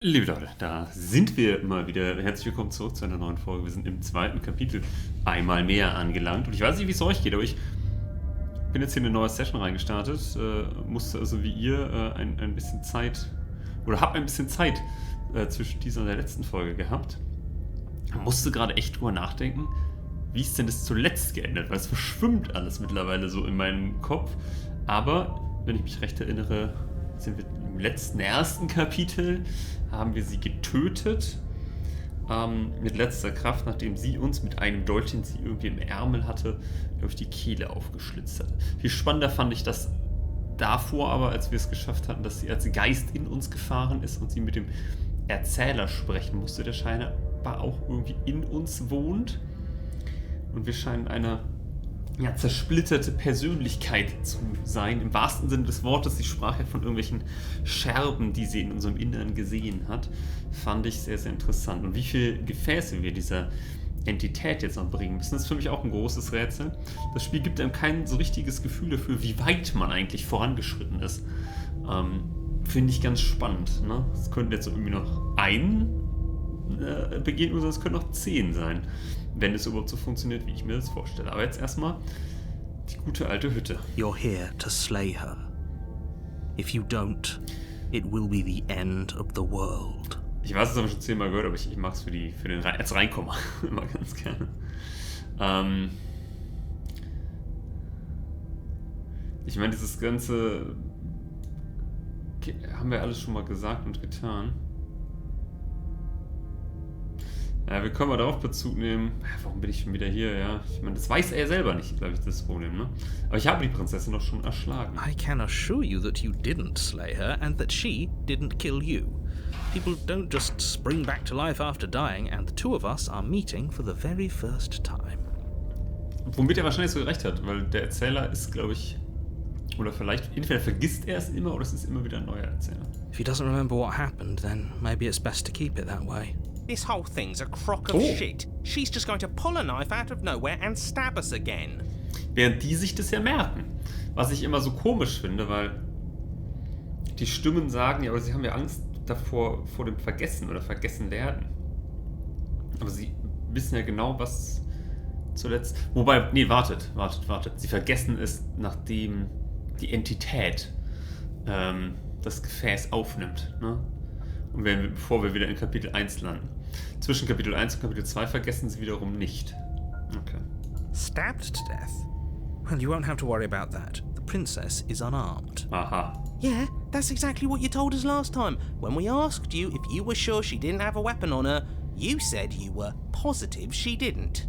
Liebe Leute, da sind wir mal wieder. Herzlich willkommen zurück zu einer neuen Folge. Wir sind im zweiten Kapitel einmal mehr angelangt. Und ich weiß nicht, wie es euch geht, aber ich bin jetzt hier in eine neue Session reingestartet. Musste also wie ihr ein bisschen Zeit, oder habe ein bisschen Zeit zwischen dieser und der letzten Folge gehabt. Musste gerade echt drüber nachdenken, wie ist denn das zuletzt geändert? Weil es verschwimmt alles mittlerweile so in meinem Kopf. Aber, wenn ich mich recht erinnere, sind wir im ersten Kapitel, haben wir sie getötet. Mit letzter Kraft, nachdem sie uns mit einem Dolch, den sie irgendwie im Ärmel hatte, durch die Kehle aufgeschlitzt hat. Viel spannender fand ich das davor aber, als wir es geschafft hatten, dass sie als Geist in uns gefahren ist und sie mit dem Erzähler sprechen musste, der scheinbar auch irgendwie in uns wohnt. Und wir scheinen eine zersplitterte Persönlichkeit zu sein. Im wahrsten Sinne des Wortes, sie sprach ja von irgendwelchen Scherben, die sie in unserem Inneren gesehen hat. Fand ich sehr, sehr interessant. Und wie viele Gefäße wir dieser Entität jetzt noch bringen müssen, das ist für mich auch ein großes Rätsel. Das Spiel gibt einem kein so richtiges Gefühl dafür, wie weit man eigentlich vorangeschritten ist. Finde ich ganz spannend. Ne? Es könnte jetzt irgendwie noch ein Begegnung sein, es können noch 10 sein. Wenn es überhaupt so funktioniert, wie ich mir das vorstelle. Aber jetzt erstmal die gute alte Hütte. You're here to slay her. If you don't, it will be the end of the world. Ich weiß, das habe ich schon 10-mal gehört, aber ich mag es für den als Reinkommer immer ganz gerne. Ich meine, dieses Ganze haben wir alles schon mal gesagt und getan. Ja, wir können mal darauf Bezug nehmen. Warum bin ich schon wieder hier? Ja, ich meine, das weiß er selber nicht, glaube ich, das Problem, ne? Aber ich habe die Prinzessin doch schon erschlagen. I can assure you that you didn't slay her and that she didn't kill you. People don't just spring back to life after dying, and the two of us are meeting for the very first time. Womit er wahrscheinlich so recht hat, weil der Erzähler ist, glaube ich, oder vielleicht, entweder vergisst er es immer oder es ist immer wieder ein neuer Erzähler. If he doesn't remember what happened, then maybe it's best to keep it that way. This whole thing's a crock of shit. She's just going to pull a knife out of nowhere and stab us again. Während die sich das ja merken. Was ich immer so komisch finde, weil die Stimmen sagen, ja, aber sie haben ja Angst davor, vor dem Vergessen oder vergessen werden. Aber sie wissen ja genau, was zuletzt... Wobei, nee, wartet. Sie vergessen es, nachdem die Entität das Gefäß aufnimmt, ne? Und bevor wir wieder in Kapitel 1 landen. Zwischen Kapitel 1 und Kapitel 2 vergessen sie wiederum nicht. Okay. Stabbed to death? Well, you won't have to worry about that. The princess is unarmed. Aha. Yeah, that's exactly what you told us last time. When we asked you if you were sure she didn't have a weapon on her, you said you were positive she didn't.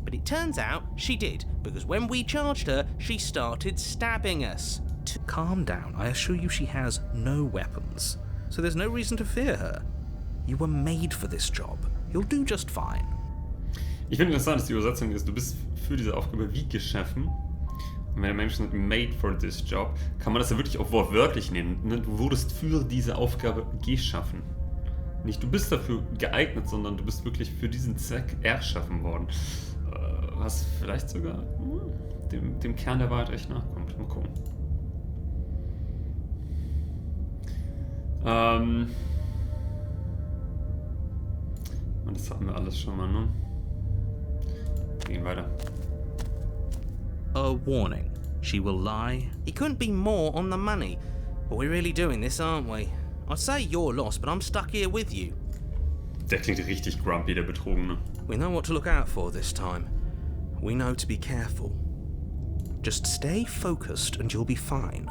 But it turns out she did, because when we charged her, she started stabbing us. Calm down. I assure you she has no weapons. So there's no reason to fear her. You were made for this job. You'll do just fine. Ich finde interessant, dass die Übersetzung ist, du bist für diese Aufgabe wie geschaffen. Und wenn der Mensch sagt, made for this job, kann man das ja wirklich auch wortwörtlich nehmen. Du wurdest für diese Aufgabe geschaffen. Nicht du bist dafür geeignet, sondern du bist wirklich für diesen Zweck erschaffen worden. Was vielleicht sogar dem Kern der Wahrheit echt nachkommt. Mal gucken. Das hatten wir alles schon mal, ne? Wir gehen weiter. A warning. She will lie. He couldn't be more on the money. But we're really doing this, aren't we? I'd say you're lost, but I'm stuck here with you. Der klingt richtig grumpy, der Betrogene. We know what to look out for this time. We know to be careful. Just stay focused and you'll be fine.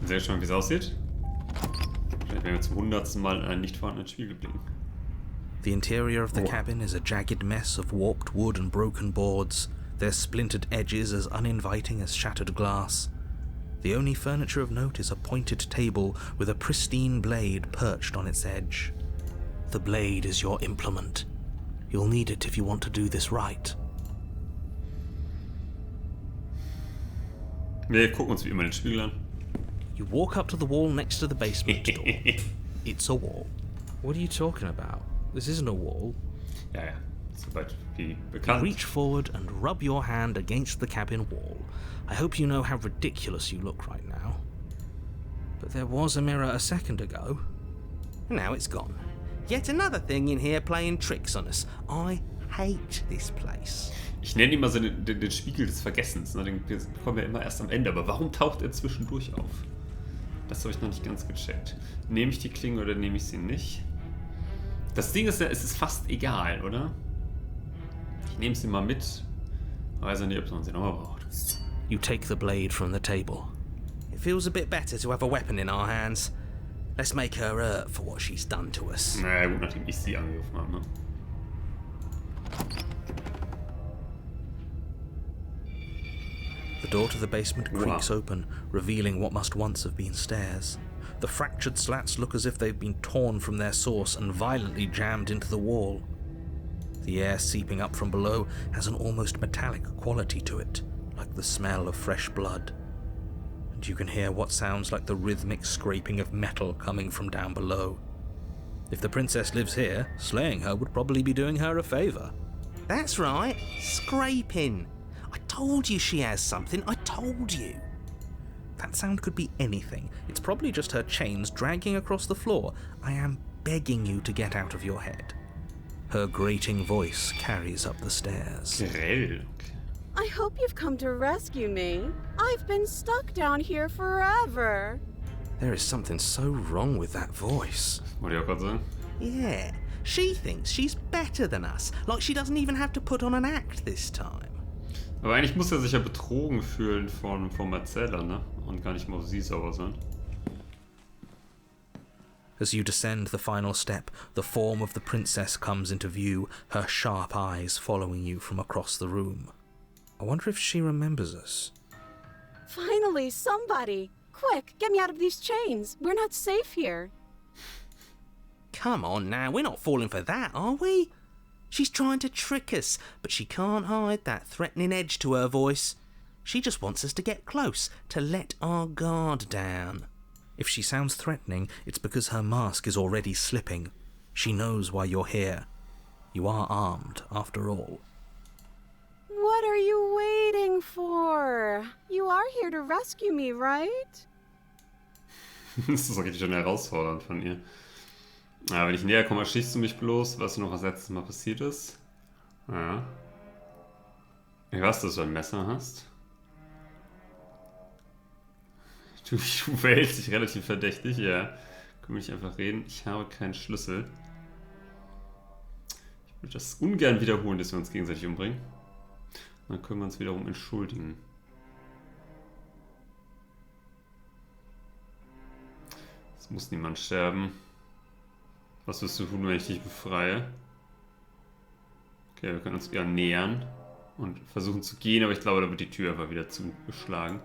Sehr schön, wie es aussieht. Vielleicht werden wir zum 100. Mal in einen nicht vorhandenen Spiegel blicken. The interior of the cabin is a jagged mess of warped wood and broken boards, their splintered edges as uninviting as shattered glass. The only furniture of note is a pointed table with a pristine blade perched on its edge. The blade is your implement. You'll need it if you want to do this right. Wir gucken uns wie immer den Spiegel an. You walk up to the wall next to the basement door. It's a wall. What are you talking about? This isn't a wall. Ja, soweit wie bekannt. Reach forward and rub your hand against the cabin wall. I hope you know how ridiculous you look right now. But there was a mirror a second ago. Now it's gone. Yet another thing in here playing tricks on us. I hate this place. Ich nenne ihn mal so den Spiegel des Vergessens. Ne? Den bekommen wir immer erst am Ende. Aber warum taucht er zwischendurch auf? Das habe ich noch nicht ganz gecheckt. Nehme ich die Klinge oder nehme ich sie nicht? Das Ding ist ja, es ist fast egal, oder? Ich nehme sie mal mit. Weiß ja nicht, ob man sie nochmal braucht. You take the blade from the table. It feels a bit better to have a weapon in our hands. Let's make her hurt for what she's done to us. Naja gut, nachdem ich sie angegriffen habe, ne? The door to the basement creaks open, revealing what must once have been stairs. The fractured slats look as if they've been torn from their source and violently jammed into the wall. The air seeping up from below has an almost metallic quality to it, like the smell of fresh blood. And you can hear what sounds like the rhythmic scraping of metal coming from down below. If the princess lives here, slaying her would probably be doing her a favour. That's right, scraping. I told you she has something, I told you. That sound could be anything. It's probably just her chains dragging across the floor. I am begging you to get out of your head. Her grating voice carries up the stairs. Grell. I hope you've come to rescue me. I've been stuck down here forever. There is something so wrong with that voice. Wollte ich auch gerade sagen. Yeah, she thinks she's better than us, like she doesn't even have to put on an act this time. Aber eigentlich muss er sich ja betrogen fühlen von Marcella, ne? Und gar nicht mal auf sie sauer sein. As you descend the final step, the form of the princess comes into view, her sharp eyes following you from across the room. I wonder if she remembers us. Finally, somebody! Quick, get me out of these chains. We're not safe here. Come on now, we're not falling for that, are we? She's trying to trick us, but she can't hide that threatening edge to her voice. She just wants us to get close, to let our guard down. If she sounds threatening, it's because her mask is already slipping. She knows why you're here. You are armed, after all. What are you waiting for? You are here to rescue me, right? Das ist richtig schön herausfordernd von ihr. Ja, wenn ich näher komme, schießt du mich bloß. Weißt du noch, was letztes Mal passiert ist? Ja. Ich weiß, dass du ein Messer hast. Du verhältst dich relativ verdächtig, ja. Können wir nicht einfach reden? Ich habe keinen Schlüssel. Ich würde das ungern wiederholen, dass wir uns gegenseitig umbringen. Dann können wir uns wiederum entschuldigen. Es muss niemand sterben. Was wirst du tun, wenn ich dich befreie? Okay, wir können uns eher nähern und versuchen zu gehen, aber ich glaube, da wird die Tür einfach wieder zugeschlagen.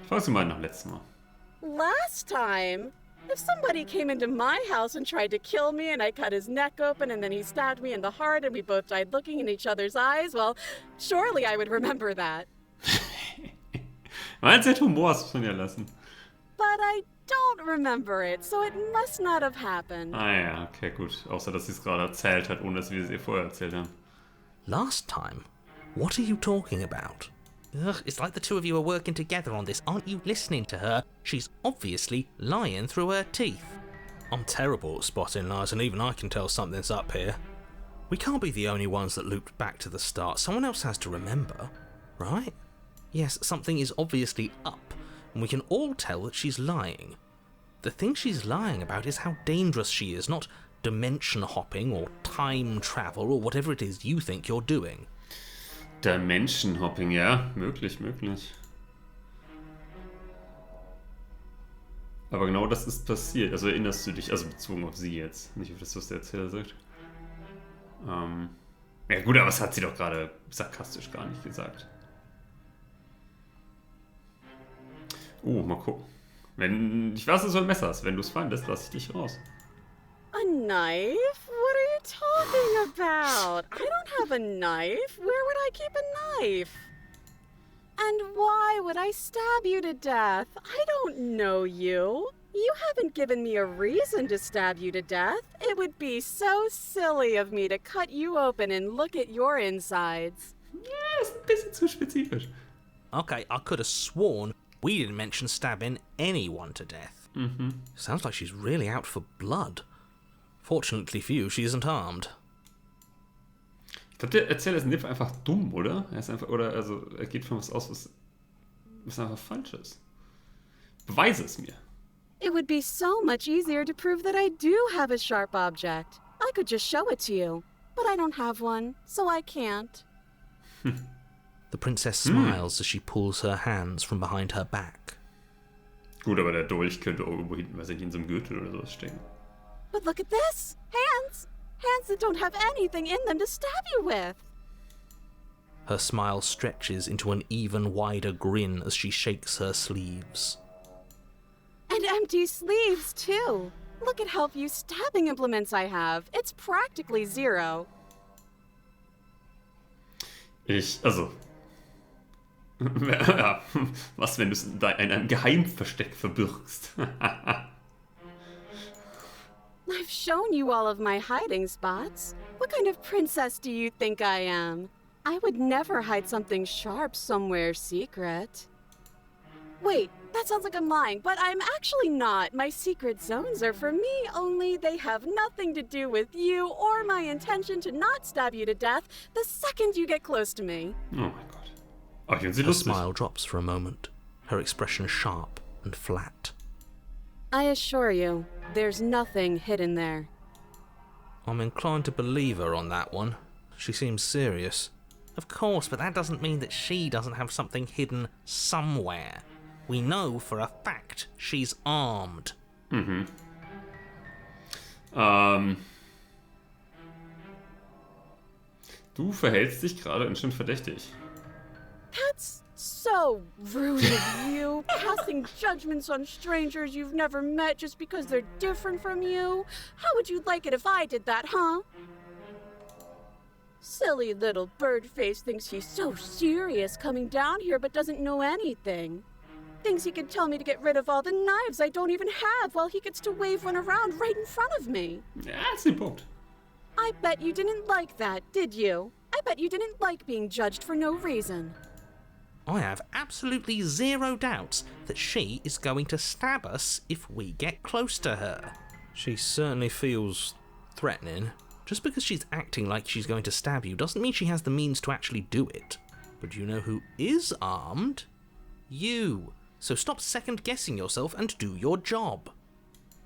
Ich frage sie mal nach letztem Mal. Last time? If somebody came into my house and tried to kill me and I cut his neck open and then he stabbed me in the heart and we both died looking in each other's eyes, well, surely I would remember that. Meinst du, Humor muss man ja lassen. But I don't remember it, so it must not have happened. Ah ja, okay, gut. Außer, dass sie es gerade erzählt hat, ohne dass wir es ihr vorher erzählt haben. Last time? What are you talking about? Ugh, it's like the two of you are working together on this. Aren't you listening to her? She's obviously lying through her teeth. I'm terrible at spotting lies, and even I can tell something's up here. We can't be the only ones that looped back to the start. Someone else has to remember, right? Yes, something is obviously up, and we can all tell that she's lying. The thing she's lying about is how dangerous she is, not dimension hopping or time travel or whatever it is you think you're doing. Dimension Hopping, ja, möglich. Aber genau das ist passiert. Also erinnerst du dich, also bezogen auf sie jetzt, nicht auf das, was der Erzähler sagt. Ja gut, aber das hat sie doch gerade sarkastisch gar nicht gesagt. Mal gucken. Ich weiß, dass du ein Messer hast. Wenn du es findest, lass ich dich raus. A knife? What are you talking about? I don't have a knife. Where would I keep a knife? And why would I stab you to death? I don't know you. You haven't given me a reason to stab you to death. It would be so silly of me to cut you open and look at your insides. Ja, ist ein bisschen zu spezifisch. Okay, I could have sworn We didn't mention stabbing anyone to death. Sounds like she's really out for blood. Fortunately for you, she isn't armed. Ich glaube, der Erzähler ist in dem Fall einfach dumm, oder? Er ist einfach, er geht von was aus, was einfach falsch ist. Beweise es mir. It would be so much easier to prove that I do have a sharp object. I could just show it to you. But I don't have one, so I can't. The princess smiles as she pulls her hands from behind her back. Gut, aber der Dolch könnte irgendwo hinten, weiß ich, in so einem Gürtel oder sowas stecken. But look at this! Hands! Hands that don't have anything in them to stab you with! Her smile stretches into an even wider grin as she shakes her sleeves. And empty sleeves, too! Look at how few stabbing implements I have. It's practically zero. Ja, was, wenn du es in einem Geheimversteck verbirgst? I've shown you all of my hiding spots. What kind of princess do you think I am? I would never hide something sharp somewhere secret. Wait, that sounds like I'm lying, but I'm actually not. My secret zones are for me, only they have nothing to do with you or my intention to not stab you to death the second you get close to me. Oh mein Gott. Aber ich finde sie Her lustig. smile drops for a moment, her expression sharp and flat. I assure you, there's nothing hidden there. I'm inclined to believe her on that one. She seems serious. Of course, but that doesn't mean that she doesn't have something hidden somewhere. We know for a fact she's armed. Du verhältst dich gerade ganz schön verdächtig. That's so rude of you, passing judgments on strangers you've never met just because they're different from you. How would you like it if I did that, huh? Silly little bird-face thinks he's so serious coming down here but doesn't know anything. Thinks he could tell me to get rid of all the knives I don't even have while he gets to wave one around right in front of me. Ja, ist ein Punkt. I bet you didn't like that, did you? I bet you didn't like being judged for no reason. I have absolutely zero doubts that she is going to stab us if we get close to her. She certainly feels threatening. Just because she's acting like she's going to stab you doesn't mean she has the means to actually do it. But you know who is armed? You. So stop second-guessing yourself and do your job.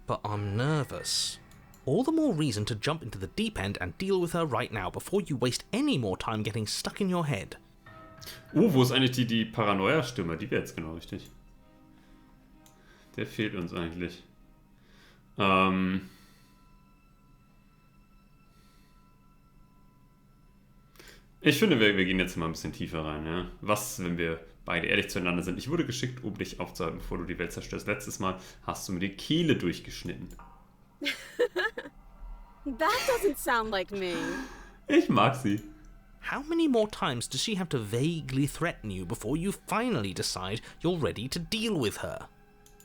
But I'm nervous. All the more reason to jump into the deep end and deal with her right now before you waste any more time getting stuck in your head. Oh, wo ist eigentlich die Paranoia-Stimme? Die wäre jetzt genau richtig. Der fehlt uns eigentlich. Ich finde, wir gehen jetzt mal ein bisschen tiefer rein. Ja? Was, wenn wir beide ehrlich zueinander sind? Ich wurde geschickt, um dich aufzuhalten, bevor du die Welt zerstörst. Letztes Mal hast du mir die Kehle durchgeschnitten. That doesn't sound like me. Ich mag sie. How many more times does she have to vaguely threaten you before you finally decide you're ready to deal with her?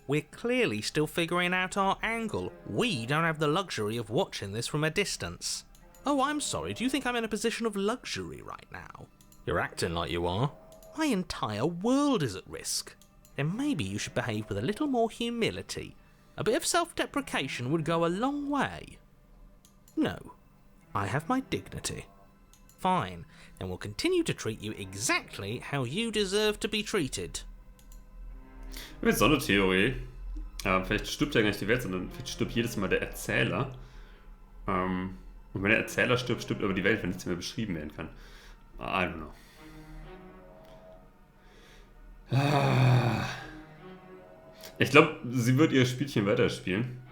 We're clearly still figuring out our angle. We don't have the luxury of watching this from a distance. Oh, I'm sorry, do you think I'm in a position of luxury right now? You're acting like you are. My entire world is at risk. Then maybe you should behave with a little more humility. A bit of self-deprecation would go a long way. No, I have my dignity. Fine, then we'll continue to treat you exactly how you deserve to be treated. Mit so einer Theorie. Vielleicht stirbt ja gar nicht die Welt, sondern vielleicht stirbt jedes Mal der Erzähler. Und wenn der Erzähler stirbt, stirbt aber die Welt, wenn nichts mehr beschrieben werden kann. I don't know. Ich glaube, sie wird ihr Spielchen weiterspielen.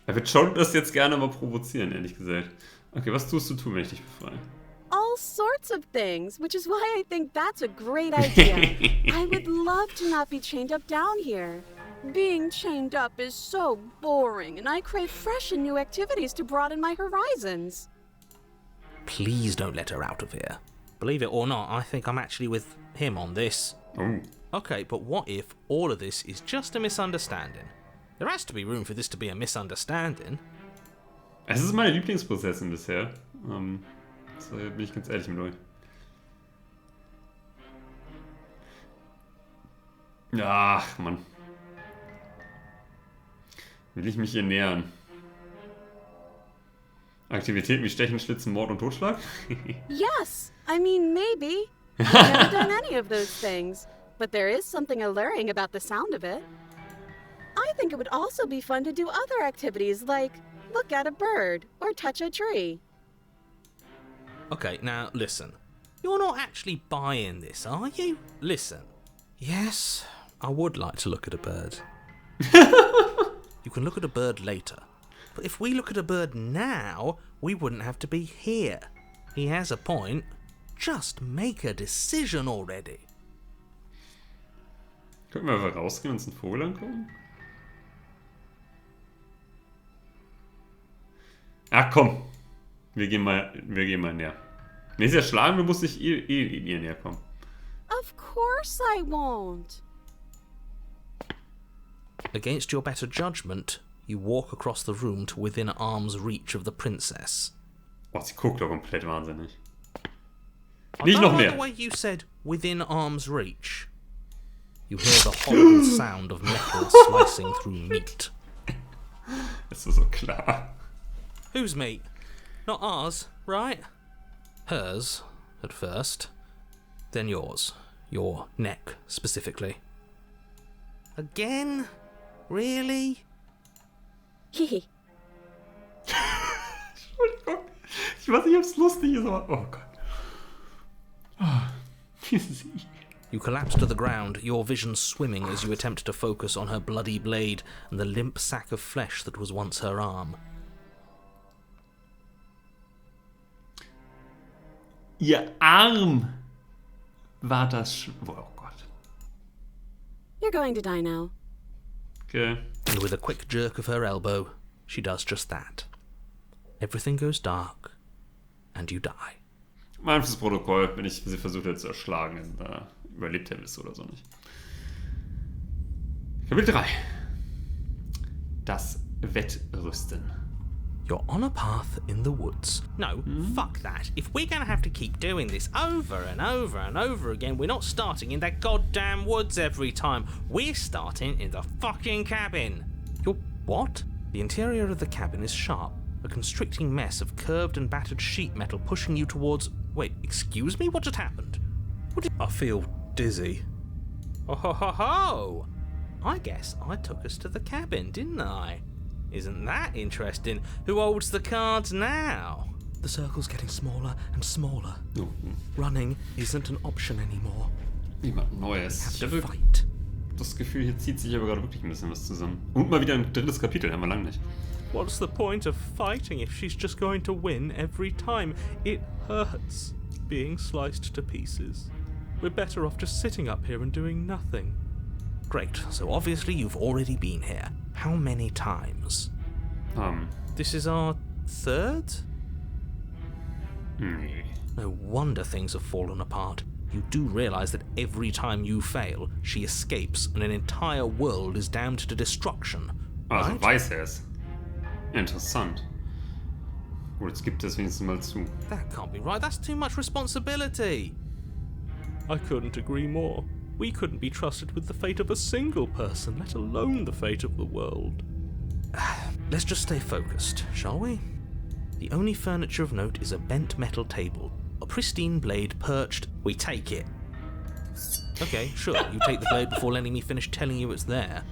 Er wird schon das jetzt gerne mal provozieren, ehrlich gesagt. Okay, was tust du, wenn ich dich befreie? All sorts of things, which is why I think that's a great idea. I would love to not be chained up down here. Being chained up is so boring, and I crave fresh and new activities to broaden my horizons. Please don't let her out of here. Believe it or not, I think I'm actually with him on this. Oh. Okay, but what if all of this is just a misunderstanding? There has to be room for this to be a misunderstanding. Es ist meine Lieblingsprinzessin bisher. So bin ich ganz ehrlich mit euch. Ach, Mann. Will ich mich hier nähern? Aktivitäten wie Stechen, Schlitzen, Mord und Totschlag? Yes, I mean, maybe. I've never done any of those things, but there is something alluring about the sound of it. I think it would also be fun to do other activities like look at a bird or touch a tree. Okay, now listen. You're not actually buying this, are you? Listen. Yes, I would like to look at a bird. You can look at a bird later. But if we look at a bird now, we wouldn't have to be here. He has a point. Just make a decision already. Können wir einfach rausgehen und uns einen Vogel angucken? Ach komm. Wir gehen mal näher. Wenn sie erschlagen, dann muss ich ihr näher kommen. Of course I won't. Against your better judgment, you walk across the room to within arm's reach of the princess. Oh, sie guckt doch komplett wahnsinnig. I Nicht don't noch like mehr. the way you said within arm's reach. You hear the horrible sound of metal slicing through meat. Das ist so klar. Whose meat? Not ours, right? Hers, at first. Then yours. Your neck, specifically. Again? Really? Hehe. Entschuldigung. Ich weiß nicht, ob es lustig ist, aber... Oh Gott. Oh, sie. You collapse to the ground, your vision swimming as you attempt to focus on her bloody blade and the limp sack of flesh that was once her arm. Ihr Arm war das... Oh Gott. You're going to die now. Okay. And with a quick jerk of her elbow, she does just that. Everything goes dark, and you die. Mal fürs Protokoll, wenn ich sie versucht hätte zu erschlagen, dann überlebt er es oder so nicht. Kapitel 3. Das Wettrüsten. You're on a path in the woods. No, fuck that. If we're gonna have to keep doing this over and over and over again, we're not starting in that goddamn woods every time. We're starting in the fucking cabin. You're what? The interior of the cabin is sharp, a constricting mess of curved and battered sheet metal pushing you towards... Wait, excuse me? What just happened? I feel dizzy. Oh ho ho ho! I guess I took us to the cabin, didn't I? Isn't that interesting? Who holds the cards now? The circle's getting smaller and smaller. Oh, Running isn't an option anymore. jemand Neues. Have Ich to habe fight. das Gefühl, hier zieht sich aber gerade wirklich ein bisschen was zusammen. Und mal wieder ein drittes Kapitel, haben wir lang nicht. What's the point of fighting if she's just going to win every time? It hurts being sliced to pieces. We're better off just sitting up here and doing nothing. Great, so obviously you've already been here. How many times? This is our third? Nee. No wonder things have fallen apart. You do realise that every time you fail, she escapes and an entire world is damned to destruction. Also right? weiß er es. Interessant. Gut, jetzt gibt es wenigstens mal zu. That can't be right. That's too much responsibility. I couldn't agree more. We couldn't be trusted with the fate of a single person, let alone the fate of the world. Let's just stay focused, shall we? The only furniture of note is a bent metal table, a pristine blade perched. We take it. Okay, sure, you take the blade before letting me finish telling you it's there.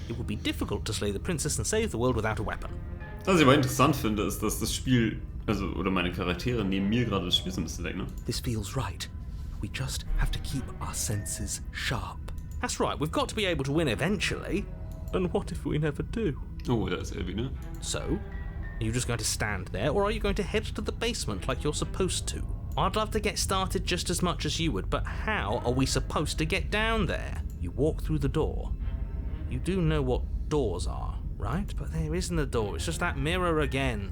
It would be difficult to slay the princess and save the world without a weapon. Was ich aber interessant finde, ist, dass das Spiel, also, oder meine Charaktere nehmen mir gerade das Spiel so ein bisschen weg, ne? This feels right. We just have to keep our senses sharp. That's right, we've got to be able to win eventually. And what if we never do? Oh, da ist er wieder. So, are you just going to stand there, or are you going to head to the basement like you're supposed to? I'd love to get started just as much as you would, but how are we supposed to get down there? You walk through the door. You do know what doors are, right? But there isn't a door, it's just that mirror again.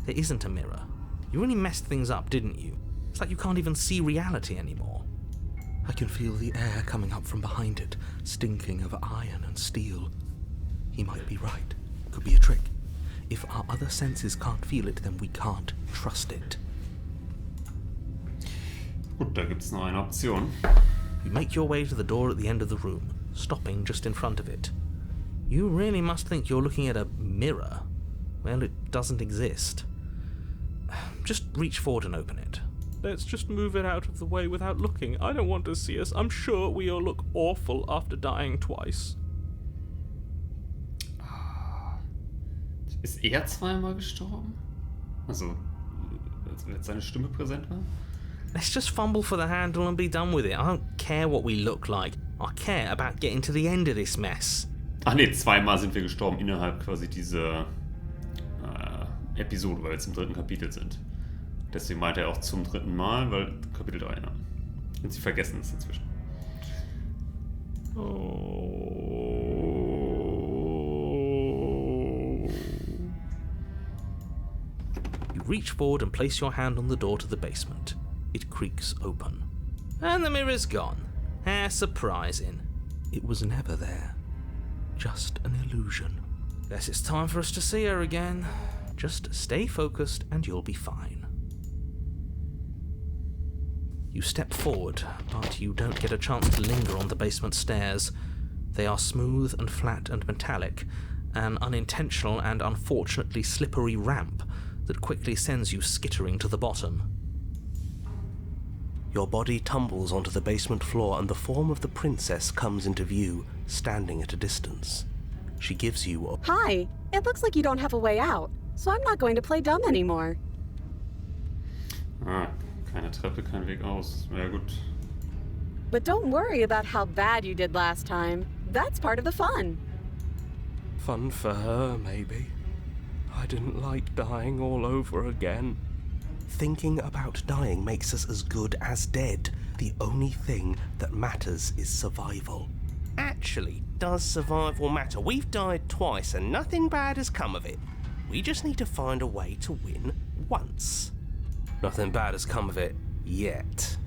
There isn't a mirror. You really messed things up, didn't you? It's like you can't even see reality anymore. I can feel the air coming up from behind it, stinking of iron and steel. He might be right. Could be a trick. If our other senses can't feel it, then we can't trust it. Gut, da gibt es noch eine Option. You make your way to the door at the end of the room, stopping just in front of it. You really must think you're looking at a mirror. Well, it doesn't exist. Just reach forward and open it. Let's just move it out of the way without looking. I don't want to see us. I'm sure we all look awful after dying twice. Ist er zweimal gestorben? Also, als seine Stimme präsent war? Let's just fumble for the handle and be done with it. I don't care what we look like. I care about getting to the end of this mess. Ach nee, zweimal sind wir gestorben innerhalb quasi dieser Episode, weil wir jetzt im 3. Kapitel sind. Deswegen meinte er auch zum 3. Mal, weil Kapitel 3, ja. Und sie vergessen es inzwischen. You reach forward and place your hand on the door to the basement. It creaks open. And the mirror's gone. How surprising. It was never there. Just an illusion. Guess it's time for us to see her again. Just stay focused and you'll be fine. You step forward, but you don't get a chance to linger on the basement stairs. They are smooth and flat and metallic, an unintentional and unfortunately slippery ramp that quickly sends you skittering to the bottom. Your body tumbles onto the basement floor and the form of the princess comes into view, standing at a distance. She gives you a... Hi, it looks like you don't have a way out, so I'm not going to play dumb anymore. Keine Treppe, kein Weg aus. Ja gut. But don't worry about how bad you did last time. That's part of the fun. Fun for her, maybe. I didn't like dying all over again. Thinking about dying makes us as good as dead. The only thing that matters is survival. Actually, does survival matter? We've died twice and nothing bad has come of it. We just need to find a way to win once. Nothing bad has come of it yet.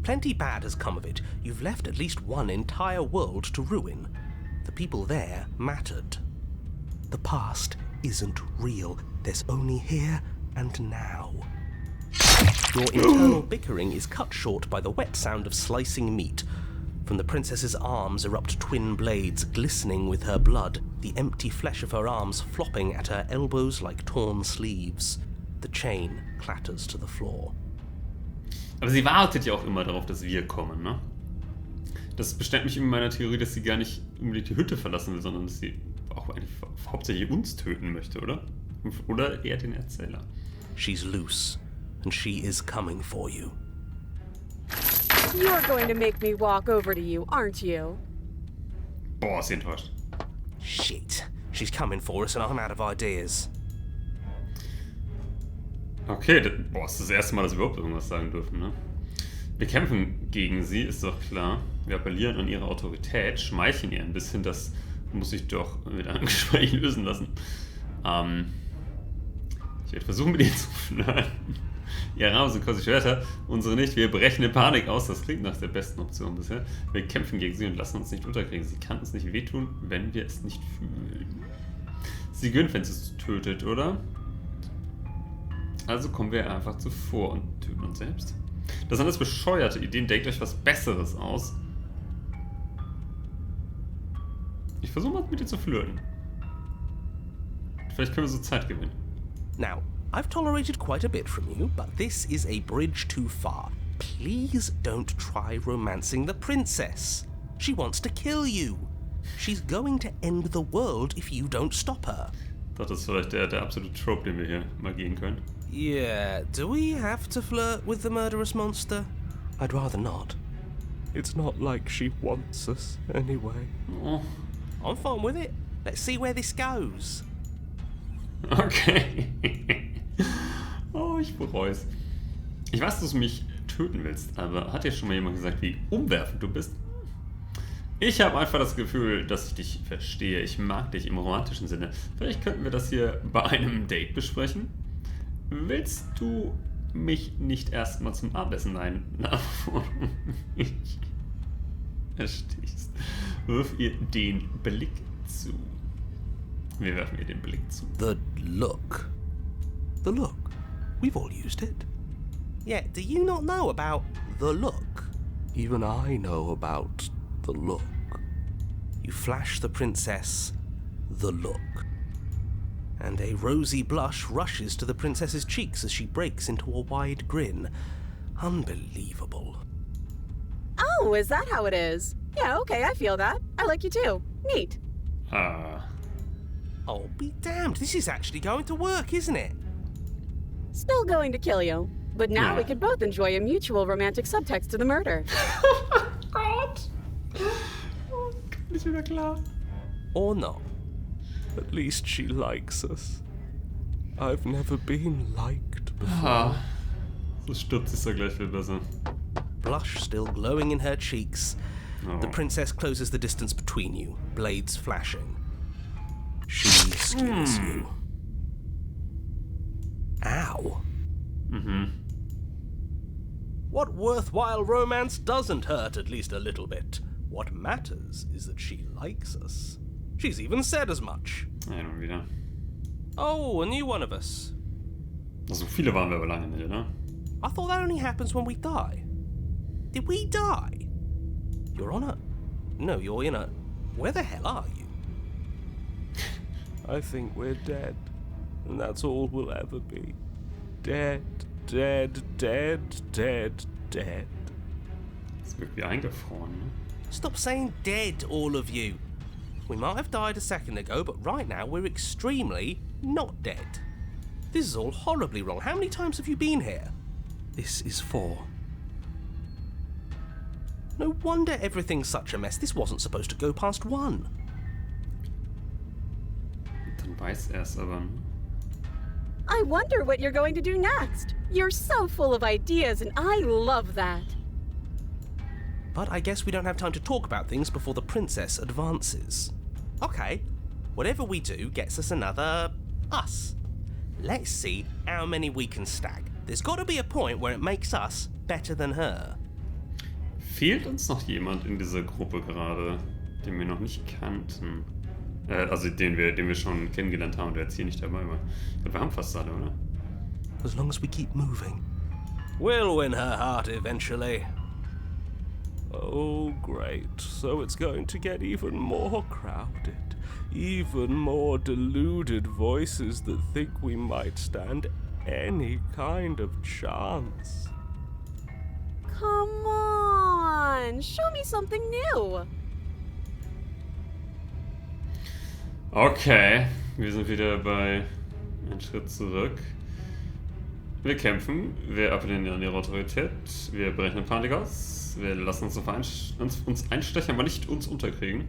Plenty bad has come of it. You've left at least one entire world to ruin. The people there mattered. The past isn't real. There's only here and now. Your internal bickering is cut short by the wet sound of slicing meat. From the princess's arms erupt twin blades glistening with her blood, the empty flesh of her arms flopping at her elbows like torn sleeves. The chain clatters to the floor. Aber sie wartet ja auch immer darauf, dass wir kommen, ne? Das bestärkt mich in meiner Theorie, dass sie gar nicht unbedingt die Hütte verlassen will, sondern dass sie auch eigentlich hauptsächlich uns töten möchte, oder? Oder eher den Erzähler. She's loose, and she is coming for you. You're going to make me walk over to you, aren't you? Boah, ist sie enttäuscht. Shit. She's coming for us and I'm out of ideas. Okay, ist das erste Mal, dass wir überhaupt irgendwas sagen dürfen, ne? Wir kämpfen gegen sie, ist doch klar. Wir appellieren an ihre Autorität, schmeicheln ihr ein bisschen, das muss sich doch mit einem Gespräch lösen lassen. Ich werde versuchen, mit ihr zu flirten. Ihre Arme sind quasi Schwerter, unsere nicht. Wir brechen in Panik aus, das klingt nach der besten Option bisher. Wir kämpfen gegen sie und lassen uns nicht unterkriegen. Sie kann uns nicht wehtun, wenn wir es nicht fühlen. Sie gönnt, wenn sie es tötet, oder? Also kommen wir einfach zuvor und töten uns selbst. Das sind alles bescheuerte Ideen. Denkt euch was Besseres aus. Ich versuche mal mit dir zu flirten. Vielleicht können wir so Zeit gewinnen. Now, I've tolerated quite a bit from you, but this is a bridge too far. Please don't try romancing the princess. She wants to kill you. She's going to end the world if you don't stop her. Das ist vielleicht der absolute Trope, den wir hier mal gehen können. Yeah, do we have to flirt with the murderous monster? I'd rather not. It's not like she wants us anyway. Oh. I'm fine with it. Let's see where this goes. Okay. Oh, ich bereue es. Ich weiß, dass du mich töten willst, aber hat dir schon mal jemand gesagt, wie umwerfend du bist? Ich habe einfach das Gefühl, dass ich dich verstehe. Ich mag dich im romantischen Sinne. Vielleicht könnten wir das hier bei einem Date besprechen. Willst du mich nicht erstmal zum Abendessen einladen? Ich verstehst. Wirf ihr den Blick zu. Wir werfen ihr den Blick zu. The look. The look. We've all used it. Yeah, do you not know about the look? Even I know about the look. You flash the princess the look. And a rosy blush rushes to the princess's cheeks as she breaks into a wide grin. Unbelievable. Oh, is that how it is? Yeah, okay, I feel that. I like you too. Neat. Oh, be damned. This is actually going to work, isn't it? Still going to kill you. But now Yeah. we could both enjoy a mutual romantic subtext to the murder. Gott! Oh, nicht wieder klar. Or not. At least she likes us. I've never been liked before. Ah, so stirbt sich doch gleich viel besser. Blush still glowing in her cheeks. Oh. The princess closes the distance between you, blades flashing. She skewers you. Ow. What worthwhile romance doesn't hurt at least a little bit? What matters is that she likes us. She's even said as much. Ja, nun wieder. Oh, a new one of us. So viele waren wir aber lange nicht, oder? I thought that only happens when we die. Did we die? You're on a... No, you're in a... Where the hell are you? I think we're dead. And that's all we'll ever be. Dead, dead, dead, dead, dead. Das wirkt wie eingefroren, ne? Stop saying dead, all of you. We might have died a second ago, but right now we're extremely not dead. This is all horribly wrong. How many times have you been here? This is 4. No wonder everything's such a mess. This wasn't supposed to go past 1. Dann weiß er es aber, ne? I wonder what you're going to do next. You're so full of ideas, and I love that. But I guess we don't have time to talk about things before the princess advances. Okay, whatever we do gets us another us. Let's see how many we can stack. There's got to be a point where it makes us better than her. Fehlt uns noch jemand in dieser Gruppe gerade, den wir noch nicht kannten? Also den wir schon kennengelernt haben, der jetzt hier nicht dabei war. Wir haben fast alle, oder? As long as we keep moving. We'll win her heart eventually. Oh, great. So it's going to get even more crowded. Even more deluded voices that think we might stand any kind of chance. Come on, show me something new. Okay, wir sind wieder bei einem Schritt zurück. Wir kämpfen, wir appellieren an ihre Autorität, wir berechnen Panik aus, wir lassen uns einstechen, aber nicht uns unterkriegen.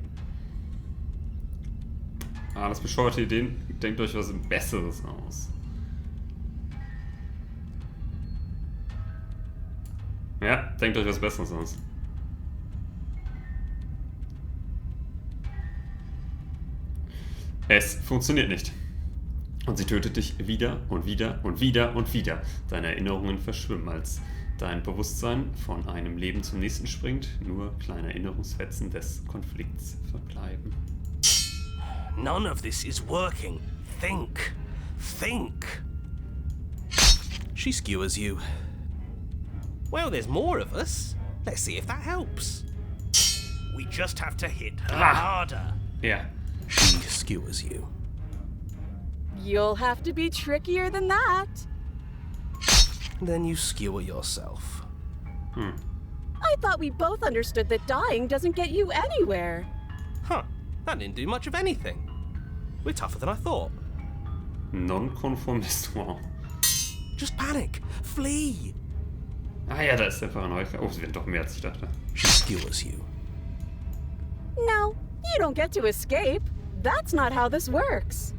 Das bescheuerte Ideen, denkt euch was Besseres aus. Ja, denkt euch was Besseres aus. Es funktioniert nicht. Und sie tötet dich wieder und wieder und wieder und wieder. Deine Erinnerungen verschwimmen, als dein Bewusstsein von einem Leben zum nächsten springt. Nur kleine Erinnerungsfetzen des Konflikts verbleiben. None of this is working. Think. Think. She skewers you. Well, there's more of us. Let's see if that helps. We just have to hit her harder. Ja. She skewers you. You'll have to be trickier than that. Then you skewer yourself. I thought we both understood that dying doesn't get you anywhere. Huh. That didn't do much of anything. We're tougher than I thought. Nonkonformist, wow. Just panic. Flee. Ah ja, da ist der Paranoiker. Oh, es werden doch mehr als ich dachte. She skewers you. No, you don't get to escape. That's not how this works.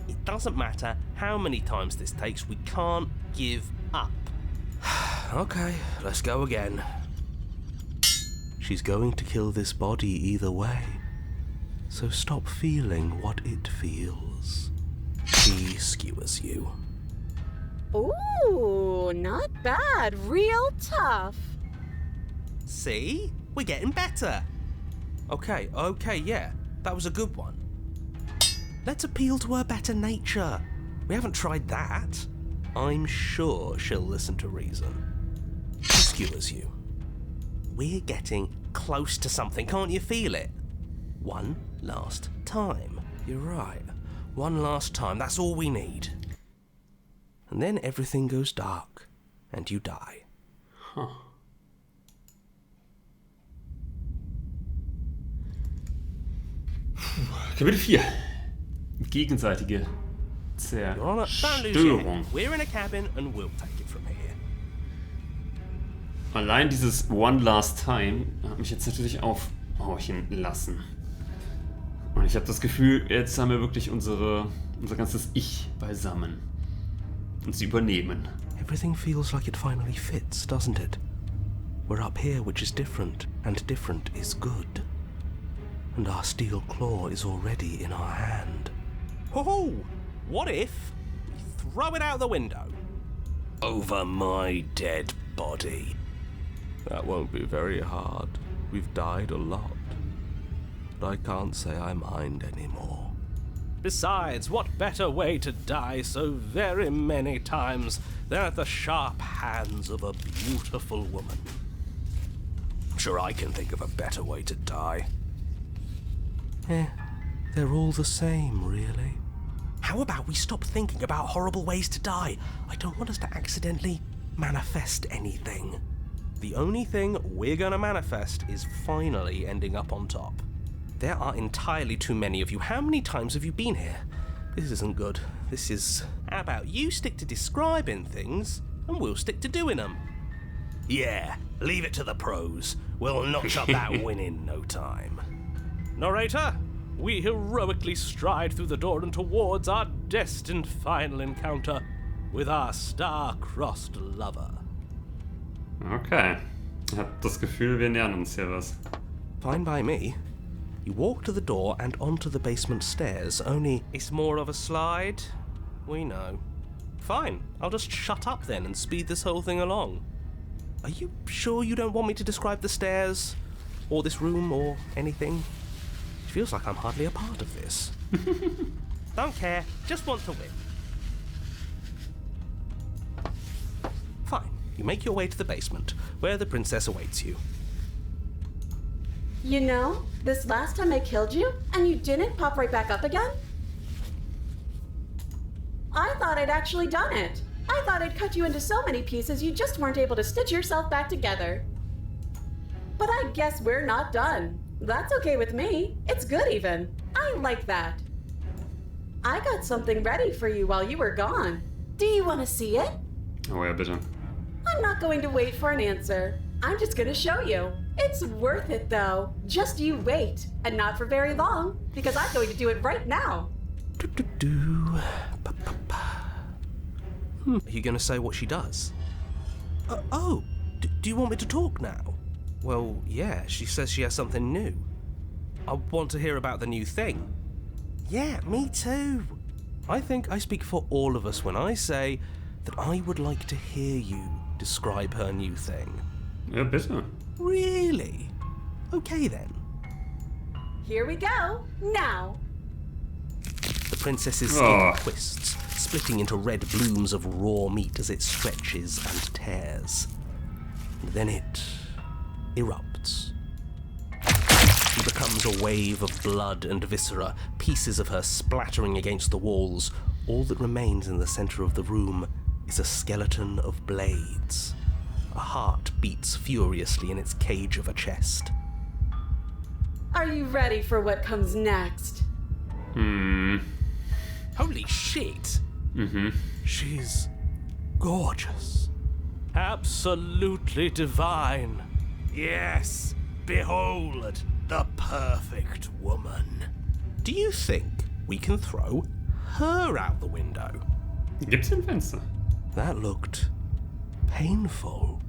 It doesn't matter how many times this takes, we can't give up. Okay, let's go again. She's going to kill this body either way. So stop feeling what it feels. She skewers you. Ooh, not bad. Real tough. See? We're getting better. Okay, yeah. That was a good one. Let's appeal to her better nature. We haven't tried that. I'm sure she'll listen to reason. She skewers you. we're getting close to something. Can't you feel it? One last time. You're right. One last time. That's all we need. And then everything goes dark, and you die. Huh. Kapitel 4. Gegenseitige Your Honor, don't lose your Zerstörung. head. We're in a cabin, and we'll take it from here. Allein dieses One Last Time hat mich jetzt natürlich aufhorchen lassen. Und ich habe das Gefühl, jetzt haben wir wirklich unser ganzes Ich beisammen. Und sie übernehmen. Everything feels like it finally fits, doesn't it? We're up here, which is different, and different is good. And our steel claw is already in our hand. Oh, what if we throw it out the window? Over my dead body. That won't be very hard. We've died a lot. But I can't say I mind anymore. Besides, what better way to die so very many times than at the sharp hands of a beautiful woman? I'm sure I can think of a better way to die. They're all the same, really. How about we stop thinking about horrible ways to die? I don't want us to accidentally manifest anything. The only thing we're gonna manifest is finally ending up on top. There are entirely too many of you. How many times have you been here? This isn't good. This is... How about you stick to describing things, and we'll stick to doing them? Yeah, leave it to the pros. We'll notch up that win in no time. Narrator, we heroically stride through the door and towards our destined final encounter with our star-crossed lover. Okay. Ich habe das Gefühl, wir nähern uns hier was. Fine by me. You walk to the door and onto the basement stairs, only it's more of a slide. We know. Fine, I'll just shut up then and speed this whole thing along. Are you sure you don't want me to describe the stairs, or this room, or anything? It feels like I'm hardly a part of this. Don't care, just want to win. Fine, you make your way to the basement, where the princess awaits you. You know, this last time I killed you, and you didn't pop right back up again? I thought I'd actually done it. I thought I'd cut you into so many pieces you just weren't able to stitch yourself back together. But I guess we're not done. That's okay with me. It's good even. I like that. I got something ready for you while you were gone. Do you want to see it? Oh ja, bitte. I'm not going to wait for an answer. I'm just going to show you. It's worth it, though. Just you wait. And not for very long, because I'm going to do it right now. Are you going to say what she does? Do you want me to talk now? Well, yeah, she says she has something new. I want to hear about the new thing. Yeah, me too. I think I speak for all of us when I say that I would like to hear you describe her new thing. Ja, bitte. Really? Okay then. Here we go. Now. The princess's skin twists, splitting into red blooms of raw meat as it stretches and tears. And then it erupts. She becomes a wave of blood and viscera, pieces of her splattering against the walls. All that remains in the center of the room is a skeleton of blades. A heart beats furiously in its cage of a chest. Are you ready for what comes next? Holy shit! She's gorgeous. Absolutely divine. Yes, behold, the perfect woman. Do you think we can throw her out the window? Gibt's hier ein Fenster? That looked painful.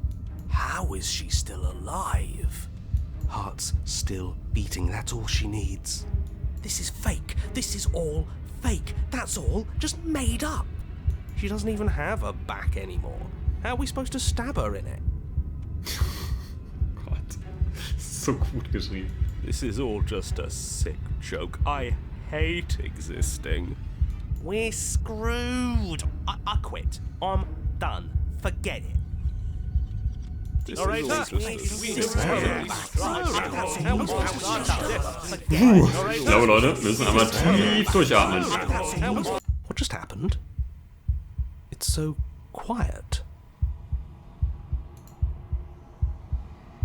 How is she still alive? Heart's still beating, that's all she needs. This is fake. This is all fake. That's all just made up. She doesn't even have a back anymore. How are we supposed to stab her in it? Gott. So gut geschrieben. This is all just a sick joke. I hate existing. We're screwed. I quit. I'm done. Forget it. This All right, is all sir. just Ich glaube, Leute, wir müssen einmal tief durchatmen. What just happened? It's so quiet.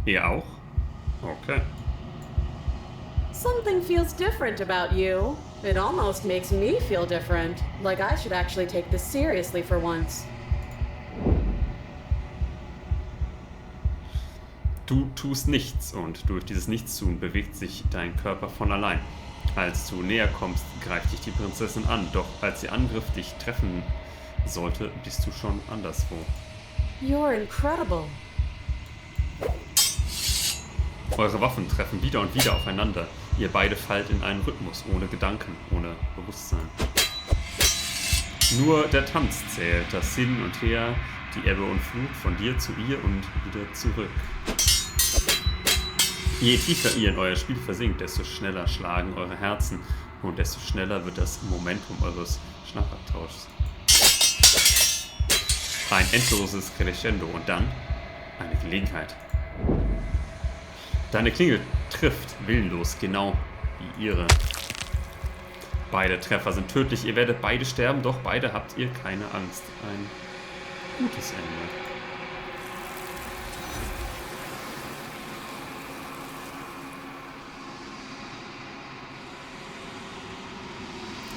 Ihr auch? Okay. Something feels different about you. It almost makes me feel different. Like I should actually take this seriously for once. Du tust nichts und durch dieses Nichtstun bewegt sich dein Körper von allein. Als du näher kommst, greift dich die Prinzessin an, doch als ihr Angriff dich treffen sollte, bist du schon anderswo. You're incredible. Eure Waffen treffen wieder und wieder aufeinander. Ihr beide fallt in einen Rhythmus, ohne Gedanken, ohne Bewusstsein. Nur der Tanz zählt, das Hin und Her, die Ebbe und Flut von dir zu ihr und wieder zurück. Je tiefer ihr in euer Spiel versinkt, desto schneller schlagen eure Herzen und desto schneller wird das Momentum eures Schlagabtauschs. Ein endloses Crescendo und dann eine Gelegenheit. Deine Klingel trifft willenlos, genau wie ihre. Beide Treffer sind tödlich, ihr werdet beide sterben, doch beide habt ihr keine Angst. Ein gutes Ende.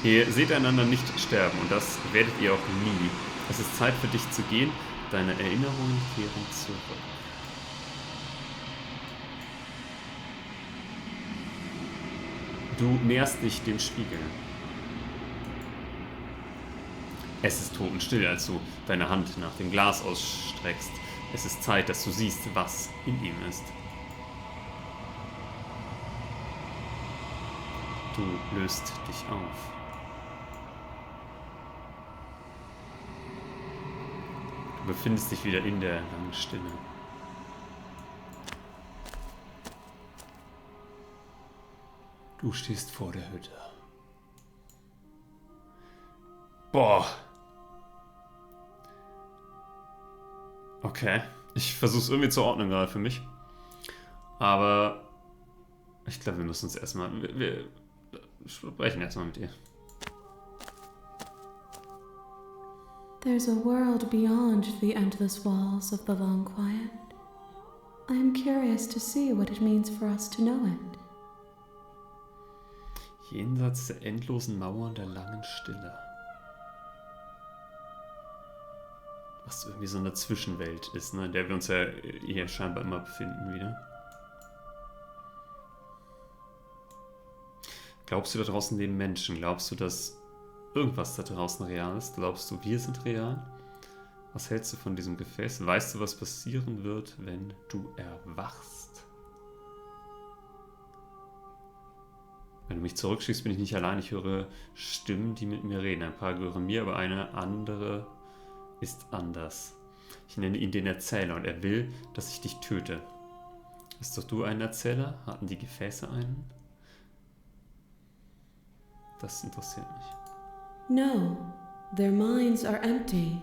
Ihr seht einander nicht sterben und das werdet ihr auch nie. Es ist Zeit für dich zu gehen, deine Erinnerungen kehren zurück. Du näherst dich dem Spiegel. Es ist totenstill, als du deine Hand nach dem Glas ausstreckst. Es ist Zeit, dass du siehst, was in ihm ist. Du löst dich auf. Du befindest dich wieder in der langen Stille. Du stehst vor der Hütte. Boah. Okay. Ich versuche es irgendwie zu ordnen gerade für mich. Aber ich glaube, wir müssen uns erstmal... Wir sprechen erstmal mit ihr. There's a world beyond the endless walls of the long quiet. I am curious to see what it means for us to know it. Jenseits der endlosen Mauern der langen Stille. Was irgendwie so eine Zwischenwelt ist, ne, in der wir uns ja hier scheinbar immer befinden wieder. Glaubst du, da draußen leben Menschen? Glaubst du, dass irgendwas da draußen real ist? Glaubst du, wir sind real? Was hältst du von diesem Gefäß? Weißt du, was passieren wird, wenn du erwachst? Wenn du mich zurückschickst, bin ich nicht allein. Ich höre Stimmen, die mit mir reden. Ein paar gehören mir, aber eine andere ist anders. Ich nenne ihn den Erzähler und er will, dass ich dich töte. Bist doch du ein Erzähler? Hatten die Gefäße einen? Das interessiert mich. No, their minds are empty,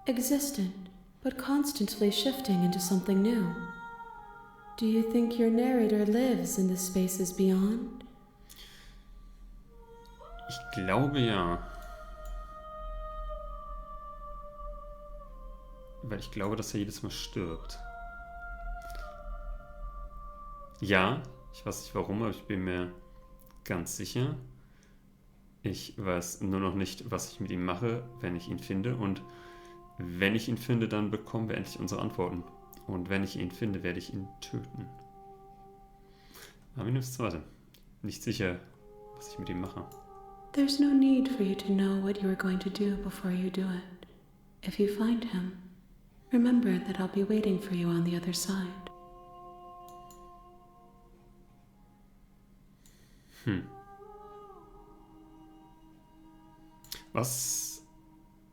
existent, but constantly shifting into something new. Do you think your narrator lives in the spaces beyond? Ich glaube ja. Weil ich glaube, dass er jedes Mal stirbt. Ja, ich weiß nicht warum, aber ich bin mir ganz sicher. Ich weiß nur noch nicht, was ich mit ihm mache, wenn ich ihn finde. Und wenn ich ihn finde, dann bekommen wir endlich unsere Antworten. Und wenn ich ihn finde, werde ich ihn töten. Aber wie nimmst du weiter? Nicht sicher, was ich mit ihm mache. There's no need for you to know what you are going to do before you do it. If you find him, remember that I'll be waiting for you on the other side. Was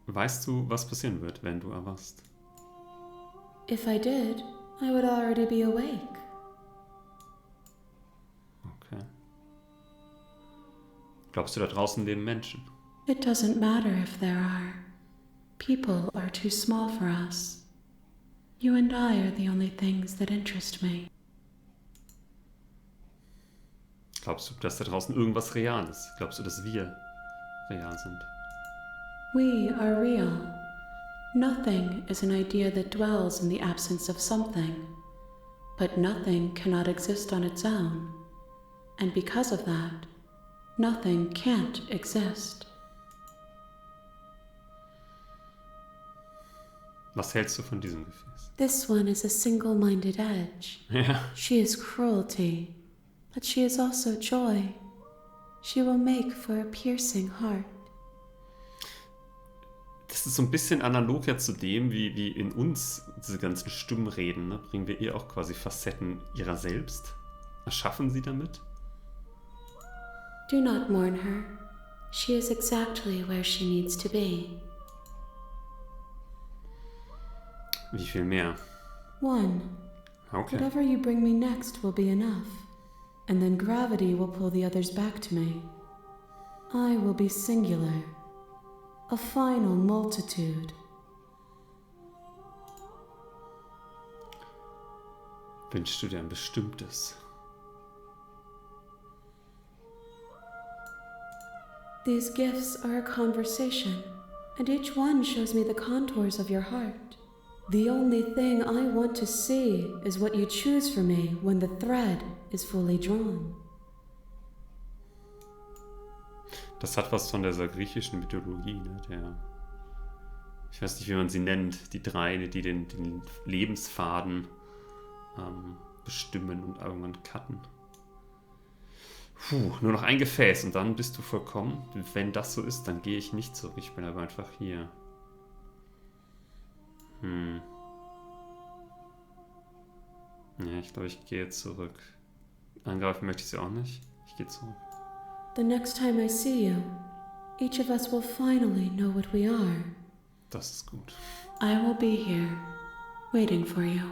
weißt du, was passieren wird, wenn du erwachst? If I did, I would already be awake. Okay. Glaubst du, da draußen leben Menschen? It doesn't matter if there are. People are too small for us. You and I are the only things that interest me. Glaubst du, dass da draußen irgendwas real ist? Glaubst du, dass wir real sind? We are real. Nothing is an idea that dwells in the absence of something. But nothing cannot exist on its own. And because of that, nothing can't exist. Was hältst du von diesem Gefäß? This one is a single-minded edge. Ja. She is cruelty, but she is also joy. She will make for a piercing heart. Das ist so ein bisschen analog ja zu dem, wie in uns diese ganzen Stimmen reden. Ne? Bringen wir ihr auch quasi Facetten ihrer selbst? Erschaffen sie damit? Do not mourn her. She is exactly where she needs to be. Wie viel mehr? One. Okay. Whatever you bring me next will be enough. And then gravity will pull the others back to me. I will be singular. A final multitude. Wünschst du dir ein bestimmtes? These gifts are a conversation, and each one shows me the contours of your heart. The only thing I want to see is what you choose for me when the thread is fully drawn. Das hat was von dieser griechischen Mythologie, ne? Ich weiß nicht, wie man sie nennt, die drei, die den Lebensfaden bestimmen und irgendwann cutten. Nur noch ein Gefäß und dann bist du vollkommen. Wenn das so ist, dann gehe ich nicht zurück. Ich bin aber einfach hier. Ja, ich glaube, ich gehe zurück. Angreifen möchte ich sie auch nicht. Ich gehe zurück. The next time I see you, each of us will finally know what we are. Das ist gut. I will be here, waiting for you.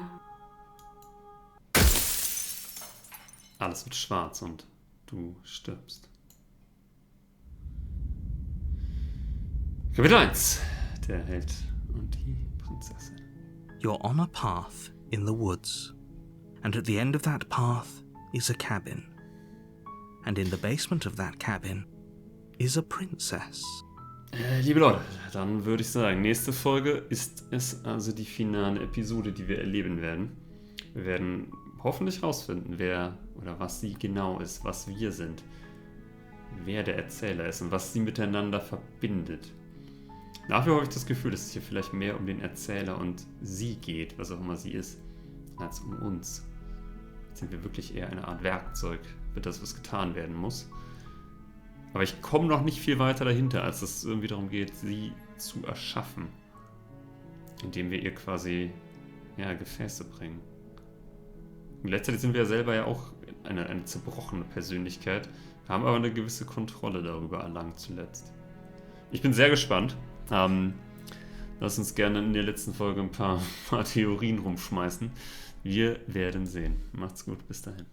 Alles wird schwarz und du stirbst. Kapitel 1. Der Held und die Prinzessin. You're on a path in the woods, and at the end of that path is a cabin. And in the basement of that cabin is a princess. Liebe Leute, dann würde ich sagen, nächste Folge ist es also die finale Episode, die wir erleben werden. Wir werden hoffentlich rausfinden, wer oder was sie genau ist, was wir sind, wer der Erzähler ist und was sie miteinander verbindet. Dafür habe ich das Gefühl, dass es hier vielleicht mehr um den Erzähler und sie geht, was auch immer sie ist, als um uns. Jetzt sind wir wirklich eher eine Art Werkzeug für das, was getan werden muss. Aber ich komme noch nicht viel weiter dahinter, als es irgendwie darum geht, sie zu erschaffen. Indem wir ihr quasi Gefäße bringen. Und letztendlich sind wir ja selber ja auch eine zerbrochene Persönlichkeit, haben aber eine gewisse Kontrolle darüber erlangt zuletzt. Ich bin sehr gespannt. Lass uns gerne in der letzten Folge ein paar Theorien rumschmeißen. Wir werden sehen. Macht's gut, bis dahin.